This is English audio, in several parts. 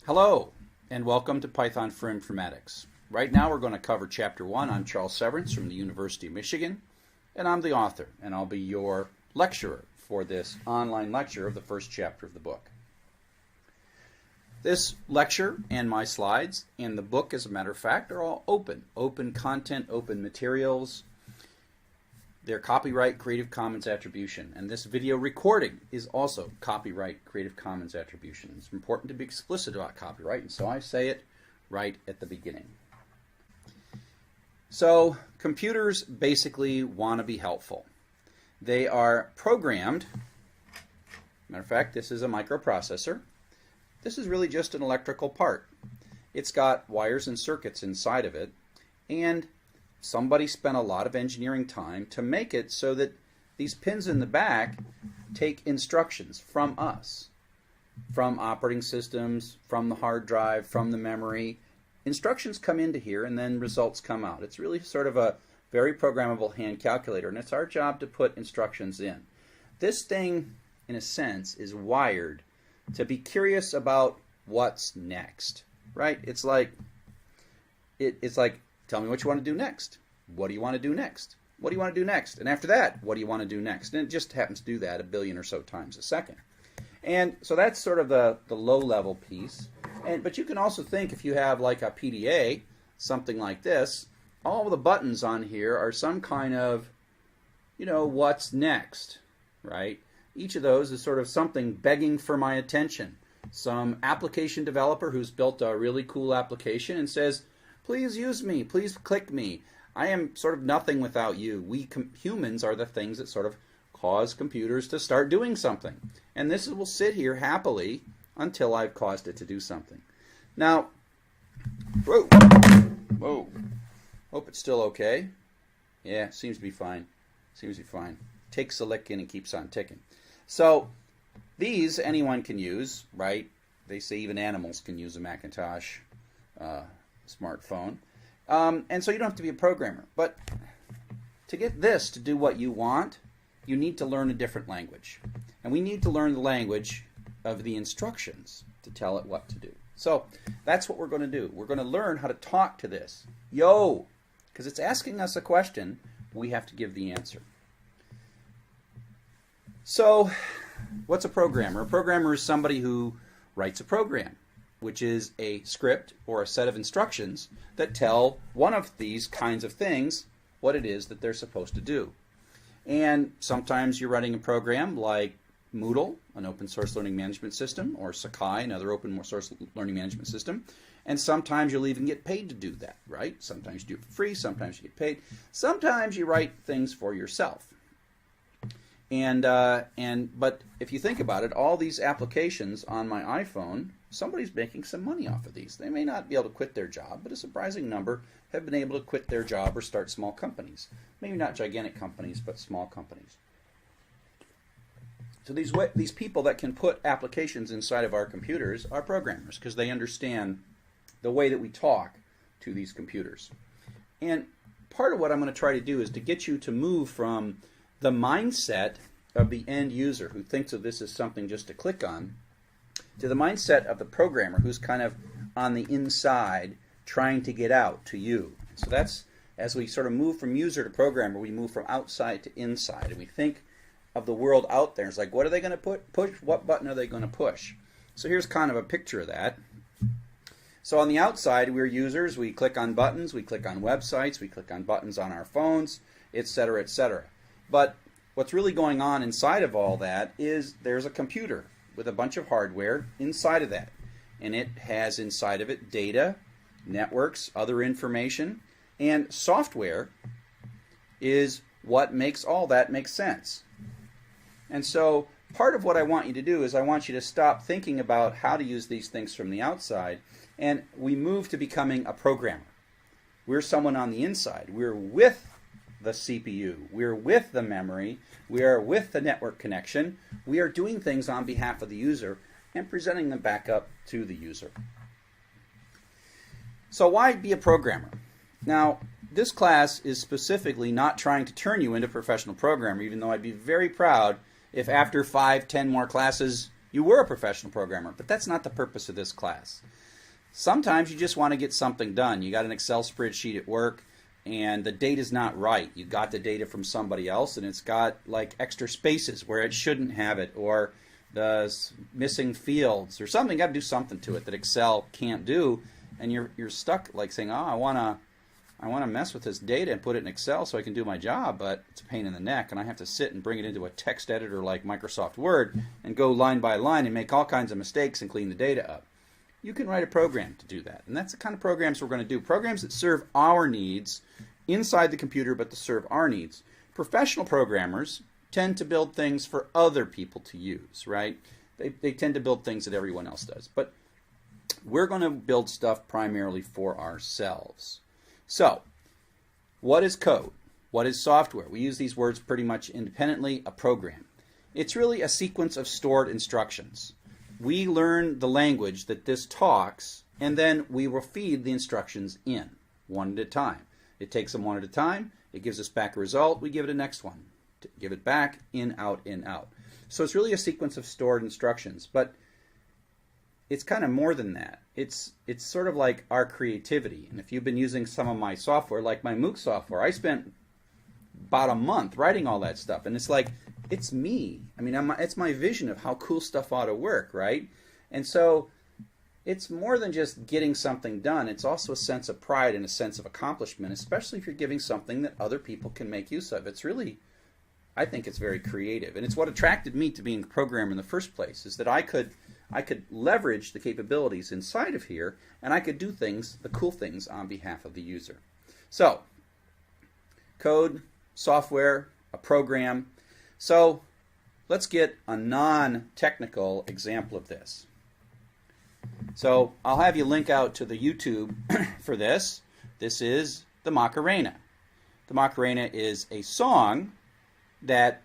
Hello, and welcome to Python for Informatics. Right now we're going to cover Chapter 1. I'm Charles Severance from the University of Michigan, and I'm the author, and I'll be your lecturer for this online lecture of the first chapter of the book. This lecture and my slides and the book, as a matter of fact, are all open content, open materials. They're copyright Creative Commons attribution, and this video recording is also copyright Creative Commons attribution. It's important to be explicit about copyright, and so I say it right at the beginning. So computers basically want to be helpful. They are programmed. Matter of fact, this is a microprocessor. This is really just an electrical part. It's got wires and circuits inside of it, and somebody spent a lot of engineering time to make it so that these pins in the back take instructions from us, from operating systems, from the hard drive, from the memory. Instructions come into here and then results come out. It's really sort of a very programmable hand calculator, and it's our job to put instructions in. This thing, in a sense, is wired to be curious about what's next, right? It's like, tell me what you want to do next. What do you want to do next? What do you want to do next? And after that, what do you want to do next? And it just happens to do that a billion or so times a second. And so that's sort of the low-level piece. But you can also think, if you have like a PDA, something like this, all of the buttons on here are some kind of, what's next, right? Each of those is sort of something begging for my attention. Some application developer who's built a really cool application and says, please use me, please click me. I am sort of nothing without you. We humans are the things that sort of cause computers to start doing something. And this will sit here happily until I've caused it to do something. Now, whoa, hope it's still okay. Yeah, seems to be fine. Seems to be fine. Takes a lick in and keeps on ticking. So these anyone can use, right? They say even animals can use a Macintosh smartphone. And so you don't have to be a programmer. But to get this to do what you want, you need to learn a different language. And we need to learn the language of the instructions to tell it what to do. So that's what we're going to do. We're going to learn how to talk to this. Yo! Because it's asking us a question, we have to give the answer. So what's a programmer? A programmer is somebody who writes a program, which is a script or a set of instructions that tell one of these kinds of things what it is that they're supposed to do. And sometimes you're running a program like Moodle, an open source learning management system, or Sakai, another open source learning management system. And sometimes you'll even get paid to do that, right? Sometimes you do it for free, sometimes you get paid. Sometimes you write things for yourself. But if you think about it, all these applications on my iPhone, somebody's making some money off of these. They may not be able to quit their job, but a surprising number have been able to quit their job or start small companies. Maybe not gigantic companies, but small companies. So these people that can put applications inside of our computers are programmers, because they understand the way that we talk to these computers. And part of what I'm going to try to do is to get you to move from the mindset of the end user who thinks of this as something just to click on, to the mindset of the programmer who's kind of on the inside trying to get out to you. So that's, as we sort of move from user to programmer, we move from outside to inside, and we think of the world out there. It's like, what are they going to push? What button are they going to push? So here's kind of a picture of that. So on the outside, we're users. We click on buttons, we click on websites, we click on buttons on our phones, etc., etc. But what's really going on inside of all that is there's a computer with a bunch of hardware inside of that. And it has inside of it data, networks, other information, and software is what makes all that make sense. And so part of what I want you to do is I want you to stop thinking about how to use these things from the outside, and we move to becoming a programmer. We're someone on the inside. We're with the CPU. We're with the memory. We are with the network connection. We are doing things on behalf of the user and presenting them back up to the user. So why be a programmer? Now, this class is specifically not trying to turn you into a professional programmer, even though I'd be very proud if after 5, 10 more classes you were a professional programmer, but that's not the purpose of this class. Sometimes you just want to get something done. You got an Excel spreadsheet at work and the data's not right. You got the data from somebody else and it's got like extra spaces where it shouldn't have it, or the missing fields or something. You got to do something to it that Excel can't do, and you're stuck like saying, oh, I want to mess with this data and put it in Excel so I can do my job, but it's a pain in the neck and I have to sit and bring it into a text editor like Microsoft Word and go line by line and make all kinds of mistakes and clean the data up. You can write a program to do that, and that's the kind of programs we're going to do. Programs that serve our needs inside the computer, but to serve our needs. Professional programmers tend to build things for other people to use, right? They tend to build things that everyone else does, but we're going to build stuff primarily for ourselves. So, what is code? What is software? We use these words pretty much independently. A program. It's really a sequence of stored instructions. We learn the language that this talks, and then we will feed the instructions in, one at a time. It takes them one at a time. It gives us back a result. We give it a next one. Give it back, in, out, in, out. So it's really a sequence of stored instructions, but it's kind of more than that. It's sort of like our creativity. And if you've been using some of my software, like my MOOC software, I spent about a month writing all that stuff, and it's like, it's me. I mean, it's my vision of how cool stuff ought to work, right? And so it's more than just getting something done. It's also a sense of pride and a sense of accomplishment, especially if you're giving something that other people can make use of. It's really, I think it's very creative. And it's what attracted me to being a programmer in the first place, is that I could leverage the capabilities inside of here, and I could do things, the cool things, on behalf of the user. So, code, software, a program. So, let's get a non-technical example of this. So, I'll have you link out to the YouTube for this. This is the Macarena. The Macarena is a song that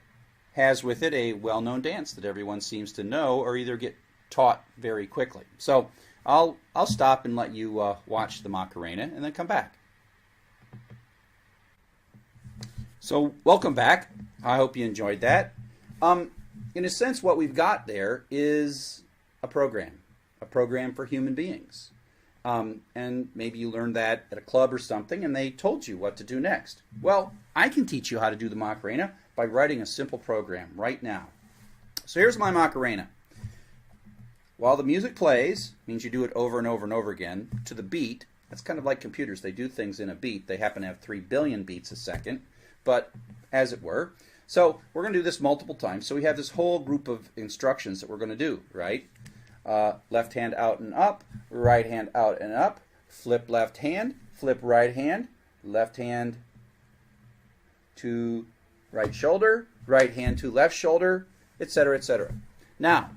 has with it a well-known dance that everyone seems to know or either get taught very quickly. So I'll stop and let you watch the Macarena and then come back. So welcome back. I hope you enjoyed that. In a sense, what we've got there is a program for human beings. And maybe you learned that at a club or something and they told you what to do next. Well, I can teach you how to do the Macarena by writing a simple program right now. So here's my Macarena. While the music plays, means you do it over and over and over again, to the beat. That's kind of like computers. They do things in a beat. They happen to have 3 billion beats a second, but as it were. So we're going to do this multiple times. So we have this whole group of instructions that we're going to do, right? Left hand out and up, right hand out and up, flip left hand to right hand to left shoulder, etc., etc. Now,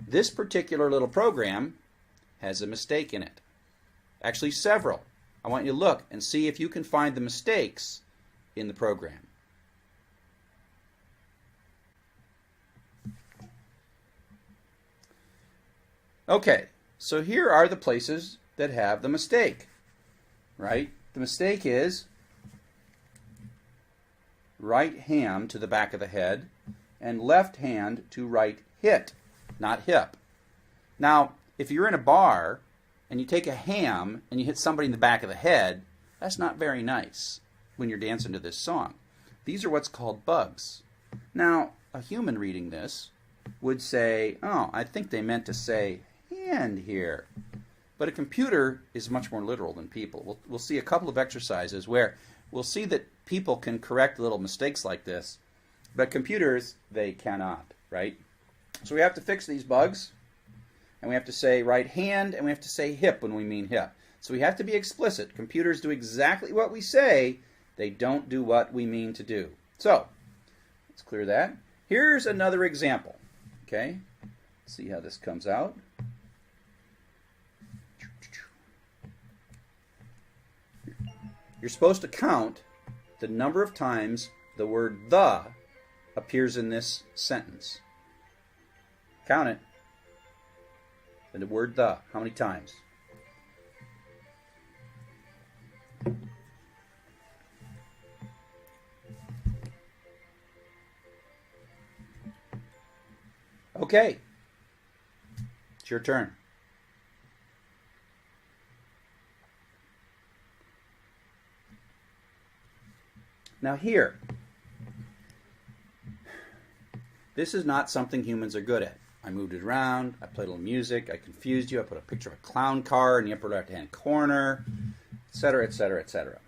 this particular little program has a mistake in it. Actually, several. I want you to look and see if you can find the mistakes in the program. Okay, so here are the places that have the mistake, right? The mistake is right hand to the back of the head and left hand to right hit, not hip. Now, if you're in a bar and you take a ham and you hit somebody in the back of the head, that's not very nice when you're dancing to this song. These are what's called bugs. Now, a human reading this would say, oh, I think they meant to say hand here. But a computer is much more literal than people. We'll see a couple of exercises where we'll see that people can correct little mistakes like this, but computers, they cannot, right? So we have to fix these bugs, and we have to say right hand, and we have to say hip when we mean hip. So we have to be explicit. Computers do exactly what we say. They don't do what we mean to do. So let's clear that. Here's another example. Okay, let's see how this comes out. You're supposed to count the number of times the word the appears in this sentence. Count it. And the word the. How many times? Okay. your turn. Now here, this is not something humans are good at. I moved it around, I played a little music, I confused you, I put a picture of a clown car in the upper left-hand corner, etc., etc., etc.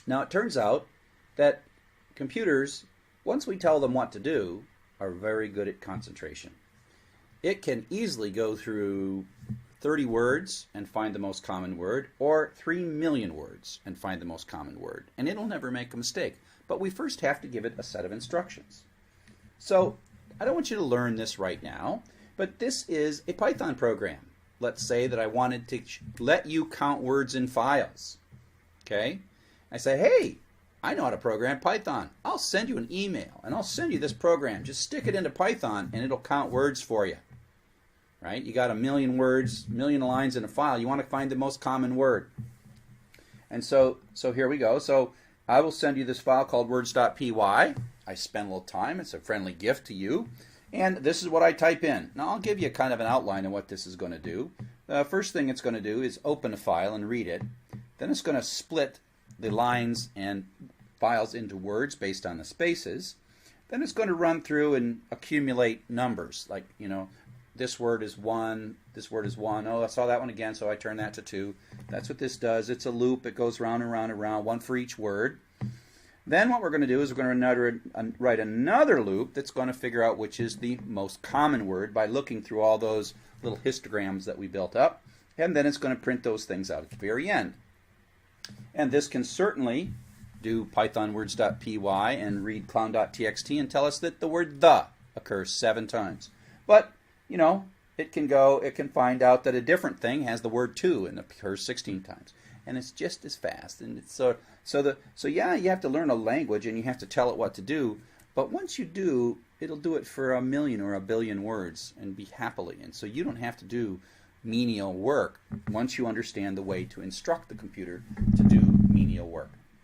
Now it turns out that computers, once we tell them what to do, are very good at concentration. It can easily go through 30 words and find the most common word, or 3 million words and find the most common word, and it'll never make a mistake. But we first have to give it a set of instructions. So I don't want you to learn this right now, but this is a Python program. Let's say that I wanted to let you count words in files. Okay? I say, hey, I know how to program Python. I'll send you an email and I'll send you this program. Just stick it into Python and it'll count words for you. Right? You got 1 million words, 1 million lines in a file. You want to find the most common word. And so here we go. So I will send you this file called words.py. I spend a little time. It's a friendly gift to you. And this is what I type in. Now I'll give you kind of an outline of what this is going to do. The first thing it's going to do is open a file and read it. Then it's going to split the lines and files into words based on the spaces. Then it's going to run through and accumulate numbers. Like, you know, this word is 1, this word is 1. Oh, I saw that one again, so I turn that to 2. That's what this does. It's a loop. It goes round and round and round, one for each word. Then what we're going to do is we're going to write another loop that's going to figure out which is the most common word by looking through all those little histograms that we built up. And then it's going to print those things out at the very end. And this can certainly do Python words.py and read clown.txt and tell us that the word the occurs 7 times. But, you know, it can find out that a different thing has the word to and occurs 16 times. And it's just as fast. And it's so yeah, you have to learn a language and you have to tell it what to do. But once you do, it'll do it for 1 million or 1 billion words and be happily. And so you don't have to do menial work once you understand the way to instruct the computer to do menial work.